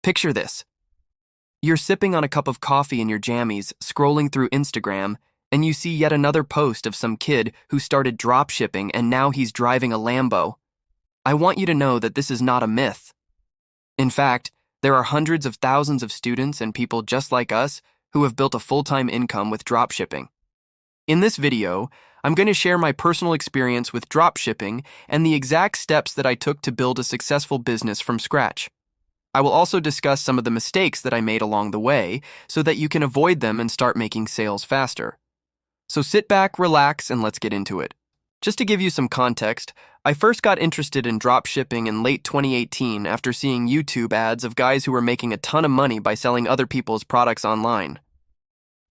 Picture this. You're sipping on a cup of coffee in your jammies, scrolling through Instagram, and you see yet another post of some kid who started dropshipping and now he's driving a Lambo. I want you to know that this is not a myth. In fact, there are hundreds of thousands of students and people just like us who have built a full-time income with dropshipping. In this video, I'm going to share my personal experience with dropshipping and the exact steps that I took to build a successful business from scratch. I will also discuss some of the mistakes that I made along the way so that you can avoid them and start making sales faster. So sit back, relax, and let's get into it. Just to give you some context, I first got interested in dropshipping in late 2018 after seeing YouTube ads of guys who were making a ton of money by selling other people's products online.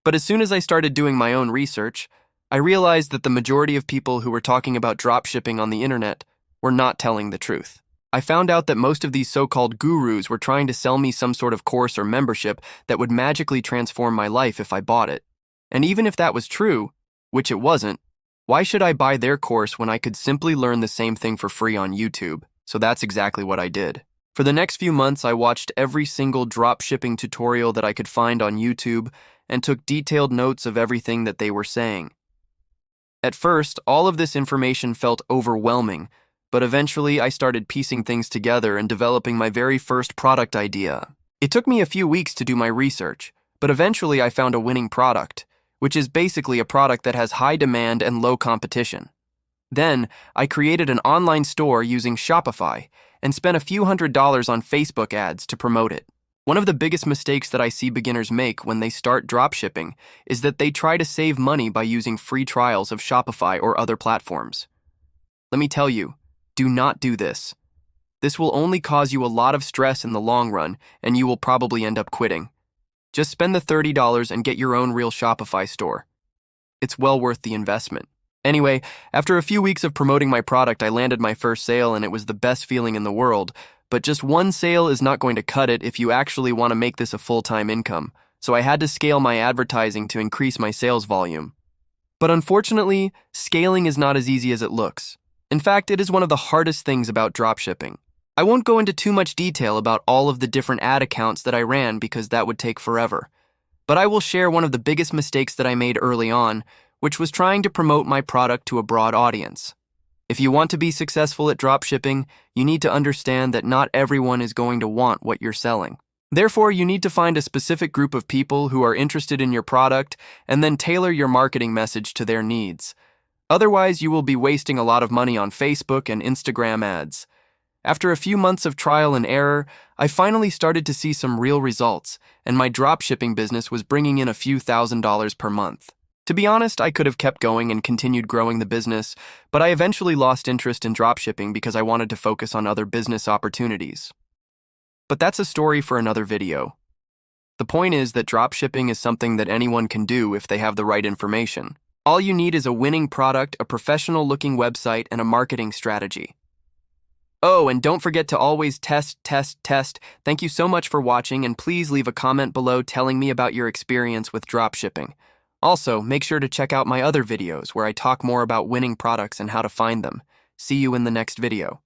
But as soon as I started doing my own research, I realized that the majority of people who were talking about dropshipping on the internet were not telling the truth. I found out that most of these so-called gurus were trying to sell me some sort of course or membership that would magically transform my life if I bought it. And even if that was true, which it wasn't, why should I buy their course when I could simply learn the same thing for free on YouTube? So that's exactly what I did. For the next few months, I watched every single dropshipping tutorial that I could find on YouTube and took detailed notes of everything that they were saying. At first, all of this information felt overwhelming, but eventually I started piecing things together and developing my very first product idea. It took me a few weeks to do my research, but eventually I found a winning product, which is basically a product that has high demand and low competition. Then, I created an online store using Shopify and spent a few $100s on Facebook ads to promote it. One of the biggest mistakes that I see beginners make when they start dropshipping is that they try to save money by using free trials of Shopify or other platforms. Let me tell you, do not do this. This will only cause you a lot of stress in the long run, and you will probably end up quitting. Just spend the $30 and get your own real Shopify store. It's well worth the investment. Anyway, after a few weeks of promoting my product, I landed my first sale and it was the best feeling in the world. But just one sale is not going to cut it if you actually want to make this a full-time income. So I had to scale my advertising to increase my sales volume. But unfortunately, scaling is not as easy as it looks. In fact, it is one of the hardest things about dropshipping. I won't go into too much detail about all of the different ad accounts that I ran because that would take forever. But I will share one of the biggest mistakes that I made early on, which was trying to promote my product to a broad audience. If you want to be successful at dropshipping, you need to understand that not everyone is going to want what you're selling. Therefore, you need to find a specific group of people who are interested in your product and then tailor your marketing message to their needs. Otherwise, you will be wasting a lot of money on Facebook and Instagram ads. After a few months of trial and error, I finally started to see some real results, and my dropshipping business was bringing in a few $1,000s per month. To be honest, I could have kept going and continued growing the business, but I eventually lost interest in dropshipping because I wanted to focus on other business opportunities. But that's a story for another video. The point is that dropshipping is something that anyone can do if they have the right information. All you need is a winning product, a professional-looking website, and a marketing strategy. Oh, and don't forget to always test. Thank you so much for watching, and please leave a comment below telling me about your experience with dropshipping. Also, make sure to check out my other videos where I talk more about winning products and how to find them. See you in the next video.